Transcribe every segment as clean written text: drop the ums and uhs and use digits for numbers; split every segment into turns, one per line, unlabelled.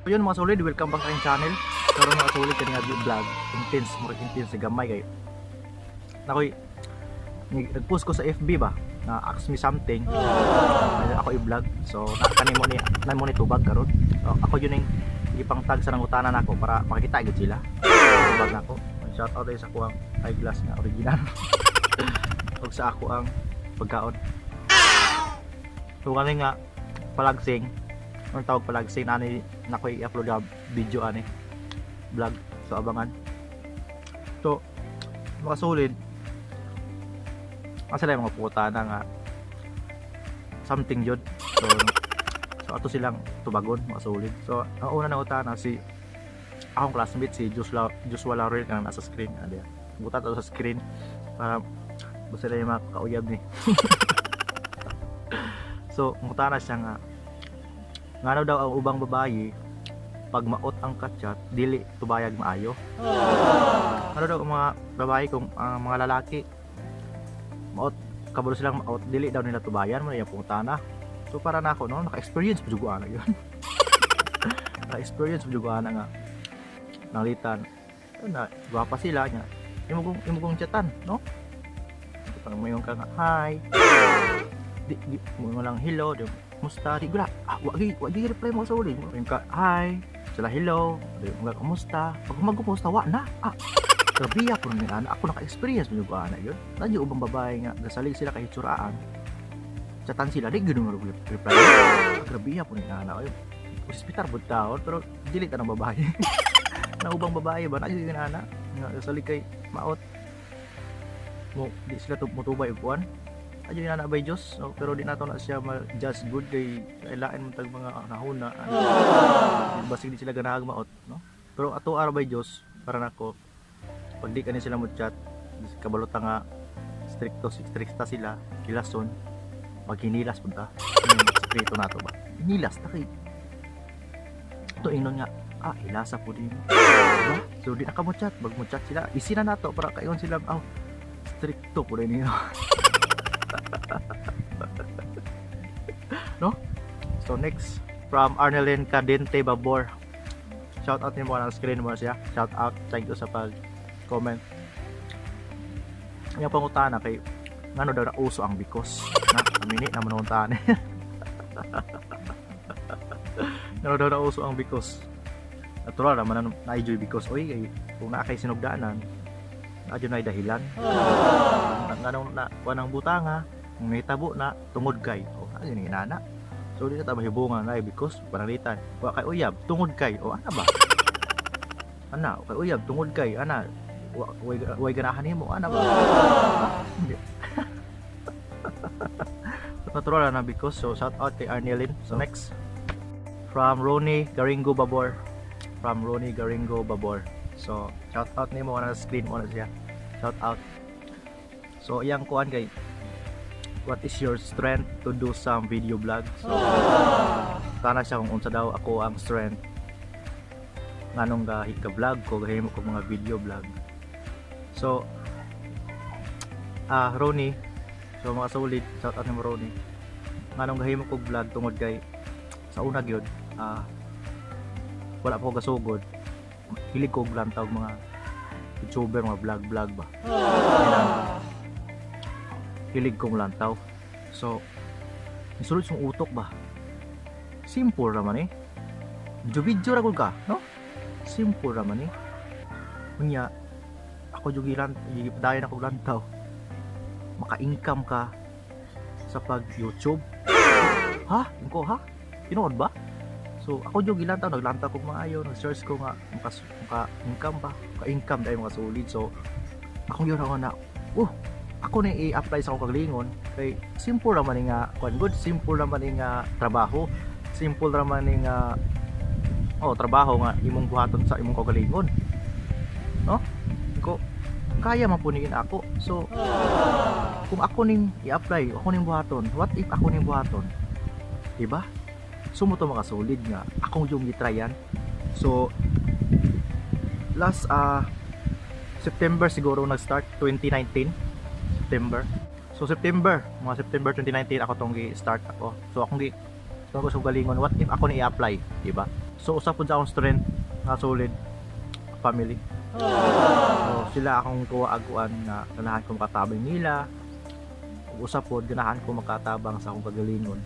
So yun mga solid, welcome back sa aking channel. Karon mga solid kani nga vlog, more intense sa gamay kay. Nakoy nag-post ko sa FB ba na ask me something. Ako i-vlog. So kanimo ni tubag karon. So, ako yun yung ipang tag sa nangutanan nako para makita gyud sila. Tubag nako. Shout out sa kuang eyeglass nga original. Ug sa ako ang pagkaon. So kani nga palagsing ang tawag palagsing ani nako i-upload na video ani vlog, so abangan. So mga solid kasi lang mga puta na nga something jud. So ato silang tubagon mga solid. So ang una na utana si akong classmate si Joshua Laurel kang nasa screen ano yan, butat sa screen para basta na yung mga kauyab ni. So mutana siya nga ngano daw ang ubang babayi pag maot ang kachat dili tubayag maayo. Ano daw ang mga babayi kung mga lalaki maot kabalo silang maot dili daw nila tubayan mo yung pungtana. So para nako no naka-experience pud ana yun. Naka-experience pud ana nga nalitan na gwapa sila nya imo kong chatan no. Parang mayon ka nga hi. Di mo lang hello di musta di gula wagi reply mo sa uli mo ka hi sila hello di mga kumusta pag magkumusta wa na grabe ako ni ana ako naka-experience mo yung ana yun nadyo ubang babae nga gasalig sila kay hitsuraan chatan sila di gyud mo reply grabe ako ni ana oy hospital bud taon pero dili ta ng babae na ubang babae ba nadyo gyud ana nga gasalig kay maot mo di sila mutubay og kuan ayo na by Diyos, so, pero di nato na siya ma-just good kay kailangan mo tag mga nahuna basig di sila ganahag maot no. Pero ato ara by Diyos para nako pag di kani sila mo chat kabalota nga strikta sila kilason maghinilas punta sekreto nato ba hinilas ta kay to ingnon nga hilasa po din diba? So di na ka mo chat bag mo chat sila isina nato para kayon sila strikto po rin no? So next from Arnelin Cadente Babor, shout out niyo mo ng screen mo siya, shout out, thank you sa pag comment. Yung pangutana kay ngano daw na uso ang bikos na minute na manuntahan ngano daw na uso ang bikos natural naman na enjoy bikos oy kay kung naa kay sinugdanan adyo na dahilan nganong na wanang butanga may tabo na tungod kay ano ni inana so di ta mahibungan na because panalitan wa kay uyab tungod kay ana ba ana kay uyab tungod kay ana way ganahan nimo ana ba natural na because so shout out kay Arnelin. So next from Ronnie Garingo Babor, so shout out nimo na screen mo na siya, shout out. So iyang kuan kay what is your strength to do some video vlog. So kana siya kung unsa daw ako ang strength nganong ka vlog ko gahimo ko mga video vlog. So Ronnie, so mga solid shout out nimo Ronnie nganong gahimo ko vlog tungod kay sa una gyud wala pa ko gasugod hilig ko glantaw mga YouTuber mga vlog ba hilig kong lantaw. So isulod sung utok ba simple raman video ra gud ka no simple raman unya ako jugilan dayon ako lantaw maka-income ka sa pag YouTube ingko tinuod ba. So ako jugilan taw naglantaw kog maayo nag-search ko nga maka-income ba ka-income dai mga solid. So akong yun ako na ako na i-apply sa akong kagalingon kay simple raman nga kuan good simple raman nga trabaho simple raman nga trabaho nga imong buhaton sa imong kagalingon no ko kaya mapuniin ako. So kung ako ning i-apply ako ning buhaton what if ako ning buhaton diba sumo to mga solid nga akong yung gitryan. So last September siguro nag-start 2019 September. So September 2019 ako tong gi-start ako. So akong gi So gusto galingon what if ako ni i-apply, di ba? So usa pud sa akong strength nga solid family. So sila akong tuwa-aguan nga ganahan ko makatabang nila. Ug usa pod ganahan ko makatabang sa akong kagalingon.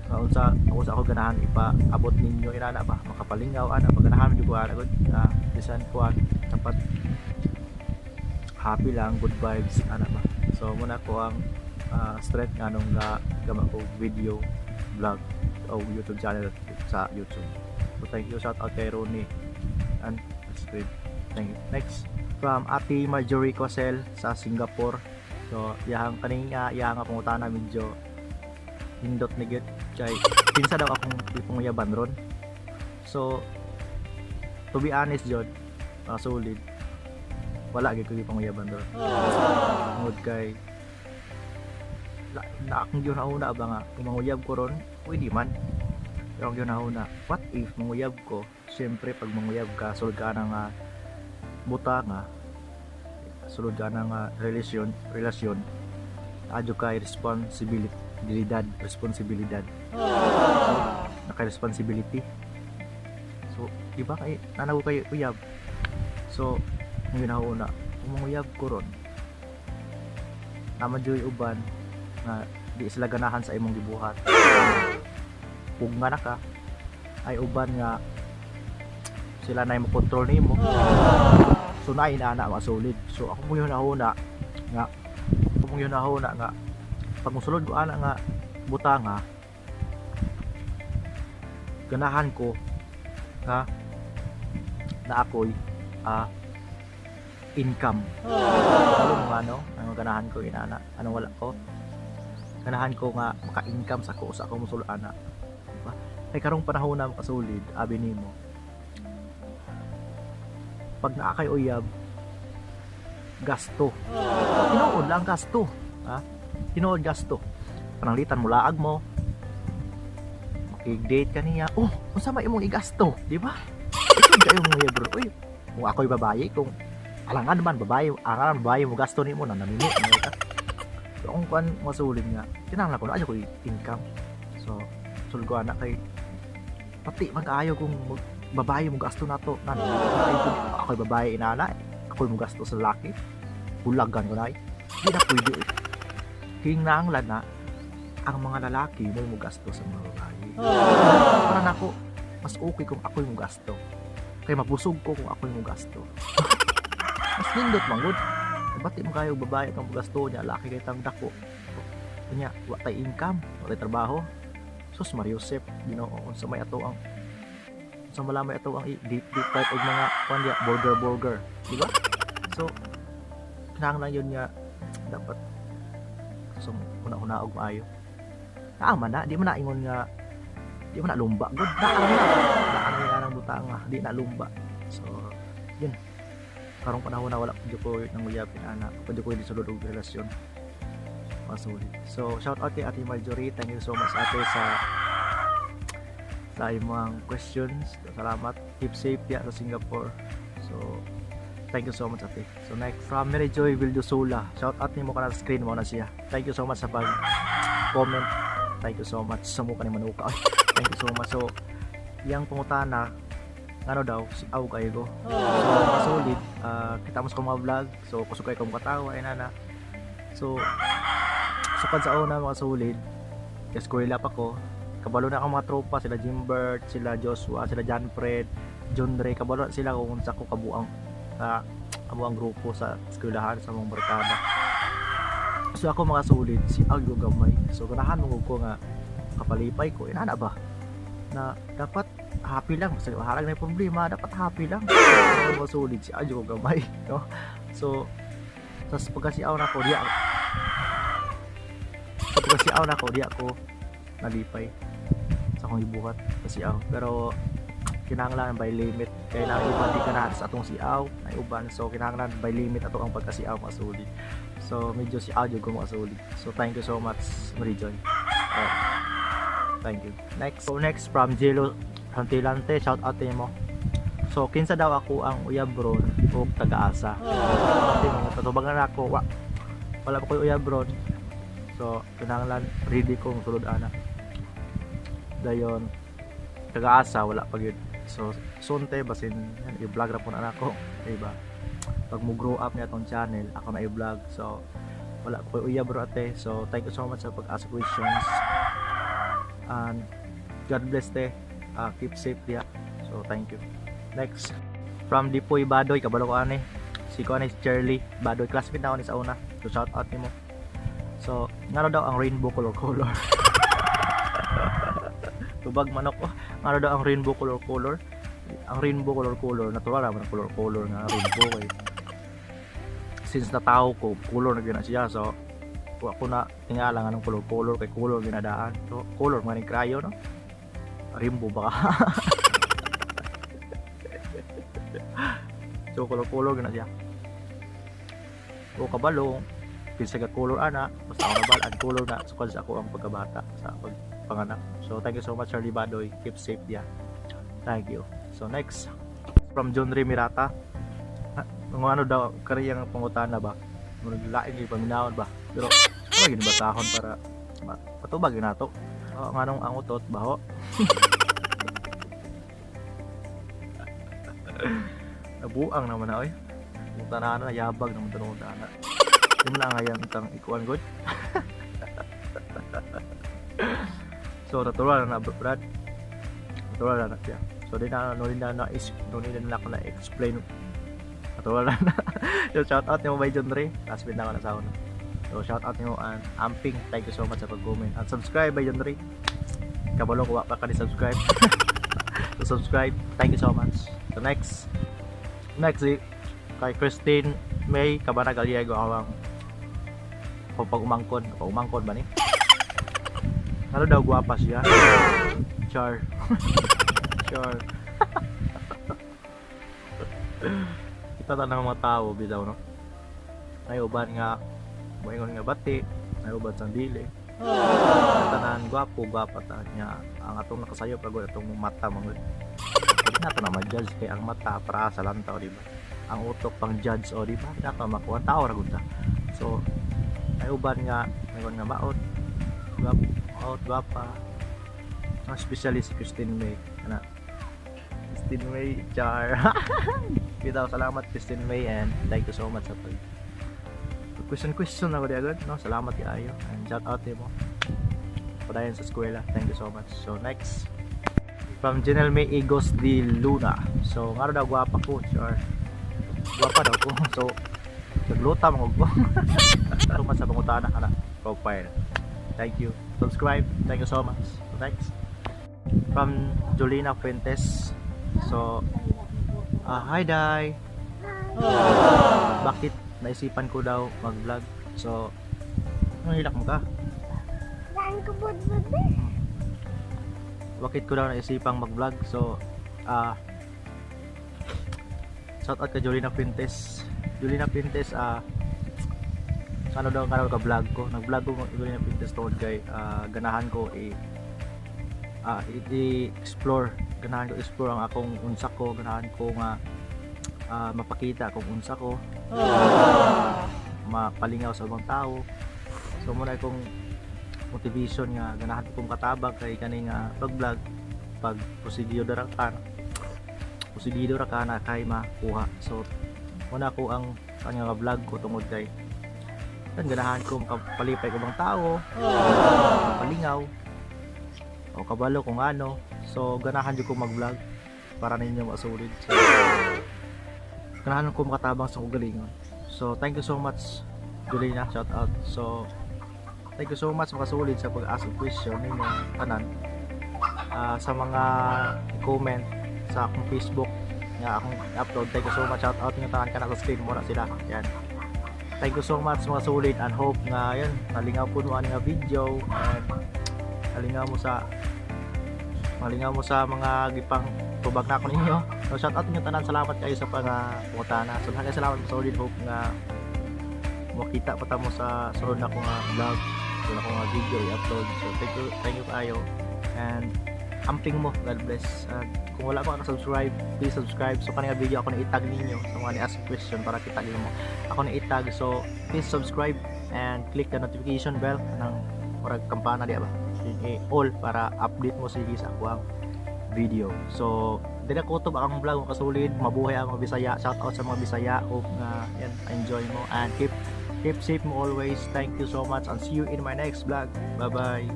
Unsa ako ganahan ipaabot ninyo inana ba makapalingaw ana paganahan jud ko ana gud bisan kuan dapat happy lang, good vibes ana ba. So muna ko ang strength nga nung gama ko video vlog o YouTube channel sa YouTube. So thank you, shout out kay Ronnie and Squid. Thank you. Next from Ate Marjorie Cosel sa Singapore. So iyang kaning iyang pangutana medyo hindot ni gyud kay kinsa daw akong ipanguyaban ron. So to be honest jud solid wala gyud ko ipanguyaban ron. Ngod kay na akong yun nauna ba nga kung manguyab ko ron pwede man pero yun nauna what if manguyab ko syempre pag manguyab ka sulod ka ng buta nga sulod ka ng relasyon adyo kay responsibilidad naka-responsibility so diba kay nanaw kayo uyab so yun nauna kung manguyab ko ron naman dyo'y uban na di sila ganahan sa imong gibuhat kung nga na ka ay uban nga sila na mo control nimo so na inana masulid so ako mo yun nahuna nga pag musulod ko ana nga buta nga ganahan ko na ako'y income alam mo ano ang ganahan ko inana anong wala ko ganahan ko nga maka-income sa ko musulod ana diba? Ay karong panahon na makasulid abi nimo pag naa kay uyab gasto tinuod lang gasto tinuod gasto pananglitan mo laag mo makig-date ka niya unsa may imong igasto di ba ito kayo mo bro uy kung ako'y babae kung alangan man babae mo gasto nimo na namini ka so kung kuan masulid nga kinahanglan ko na ayo ko income so sulod ko anak kay pati mag-ayo kung babae mo gasto nato nan ako'y babae inana ako'y mo gasto sa lalaki hulagan ko na di na pwede kinahanglan na ang mga lalaki mo gasto sa mga babae para nako mas okay kung ako'y mo gasto kay mapusog ko kung ako'y mo gasto mas nindot manggod bati mo kayo babae kang gasto niya laki kay tang dako kanya wa tay income wa tay trabaho sus Mariusep Ginoo unsa may ato ang sa malamay ato ang deep type og mga kanya burger di ba so kinahanglan yun nga dapat so una-una og maayo man na di man na ingon nga di man na lumba good na nang butang nga di na lumba so yun karong panahon na wala ko nang uyapin ana pwede ko isulod og relasyon masulit so shout out kay Ate Marjorie thank you so much ate sa imong questions salamat keep safe ya sa Singapore so thank you so much ate so next from Mary Joy Vildosula shout out nimo kana sa screen mo na siya thank you so much sa pag comment thank you so much sa mukha ni manuka thank you so much so yang pangutana ano daw si aw kayo so solid kita mo sa mga vlog so kusukay ko katawa inana so sukad sa una mga solid eskwela pa ko kabalo na akong mga tropa sila Jimbert sila Joshua sila John Fred John Ray kabalo sila kung sa ko kabuang grupo sa eskwelahan sa mga barkada so ako mga solid si Algo gamay so ganahan mo ko nga kapalipay ko inana ba na dapat happy lang kasi harag na yung problema dapat happy lang so solid si Algo gamay no so tas pagkasiaw na ko diya ko nalipay sa akong ibuhat kasiaw pero kinahanglan by limit kaya na iban di ka na sa atong siaw na uban so kinahanglan by limit ato ang pagkasiaw masuli so medyo si audio ko masuli so thank you so much Marijoy thank you next from Jello Hantilante shout out mo so kinsa daw ako ang uyabron ug taga-asa ate mo katubangan ako wala pa koy uyabron so kinahanglan ready kong sulod ana dayon kagaasa wala pa gyud. So sunte basin yan, i-vlog ra po na ako, diba? Pag mo grow up niya tong channel, ako na i-vlog. So wala ko uya bro ate. So thank you so much sa pag-ask questions. And God bless te. Keep safe dia. So thank you. Next from Dipoy Badoy, kabalo ko ani. Si ko ani Shirley Badoy, classmate na ako ni sa una. So shout out nimo. So ngano daw ang rainbow color. Tubag manok ko. Ngano daw ang rainbow color. Ang rainbow color natural naman ang color nga rainbow kay. Since natao ko color na gyud siya. So ako na tingala nga ng color kay color ginadaan. So color man ni crayon no. Rainbow ba ka? So color gina siya. O kabalo kinsa ga color ana basta ako nabalaan color na sukad sa ako ang pagkabata sa pagpanganak. So thank you so much Charlie Badoy, keep safe dia. Thank you. So next from John Ray Mirata. Ano daw kariyang pangutana ba? Murag lain gyud paminawan ba? Pero ano gyud basahon para patubag yun nato. Nganong ang utot baho. Nabuang naman na oy. Yung tanan na yabag naman tanong na. Di mo na ngayon itang ikuan good. So natural na Brad. Natural na siya. So di na ako na explain. Natural na. So shout out nimo by John Ray. Classmate na ako na sa una. So shout out nimo and Amping. Thank you so much sa pag-comment. At subscribe by John Ray. Kabalo ko pa ka subscribe. So subscribe. Thank you so much. So next kay Christine May Cabana Gallego awang pag umangkon ba ni? Ano daw gwapa siya? Char. Kita tanang mga tao bitaw no. Ay uban nga moingon nga bati, ay uban sang dili. Tanan gwapa ta nya ang atong nakasayo pagod atong mata mangod. Hindi nato na ma-judge kay ang mata para sa lantaw di ba? Ang utok pang judge o di ba? Nato makuha tao ra gud ta. So ay uban nga mayroon nga baot gwapa ang specialist Christine May ana Christine May char. Bitaw salamat Christine May and thank you so much sa pag question ako di agad no, salamat kaayo and shout out mo padayon sa eskwela, thank you so much. So next from Janelle May Igos de Luna. So ngaro daw gwapa ko char, gwapa daw ko. So nagluta mo ko. Tuman sa pangutana ana profile. Thank you. Subscribe. Thank you so much. So next from Jolina Fuentes. So hi Day. Bakit naisipan ko daw mag-vlog? So hilak mo ka? Bakit ko daw naisipang mag-vlog? So shout out kay Jolina Fuentes. Ano daw kanal ka vlog ko? Nag-vlog ko ng Jolina Fuentes tungod kay ganahan ko i-explore. Ganahan ko explore ang akong unsa ko, ganahan ko nga mapakita akong unsa ko. Mapalingaw sa ibang tao. So muna akong motivation nga ganahan ko kong katabang kay kaning pag-vlog pag prosegido ra ka na kay makuha. So muna ko ang kanya vlog ko tungod kay ganahan ko palipay ko bang tao, palingaw o kabalo kung ano. So ganahan jud ko mag-vlog para ninyo masulit. So ganahan ko makatabang sa kagalingon. So thank you so much Jolina, shout out. So thank you so much makasulit sa pag-ask question ninyo tanan. Sa mga comment sa akong Facebook nga akong upload, thank you so much, shout out nyo tanan ka na sa screen mo na sila. Yan. Thank you so much mga sulit and hope nga yan nalingaw po mo nga video and nalingaw mo sa mga gipang tubag na ako ninyo. So shout out nyo tanan, salamat kayo sa pangutana. So salamat mga sulit, hope nga makita pa ta mo sa sunod na akong vlog, sunod na akong video i-upload. So thank you kayo and amping mo, God bless. Kung wala pa subscribe, please subscribe. So kanina video ako na itag ninyo sa mga ni-ask question para kita nyo mo ako na itag. So please subscribe and click the notification bell ng murag kampana di ba all para update mo sige sa akong video. So dili kutob ang vlog mo kasulid, mabuhay ang mga Bisaya. Shout out sa mga Bisaya. Hope nga yan enjoy mo and keep safe mo always. Thank you so much and see you in my next vlog. Bye bye.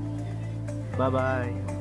Bye bye.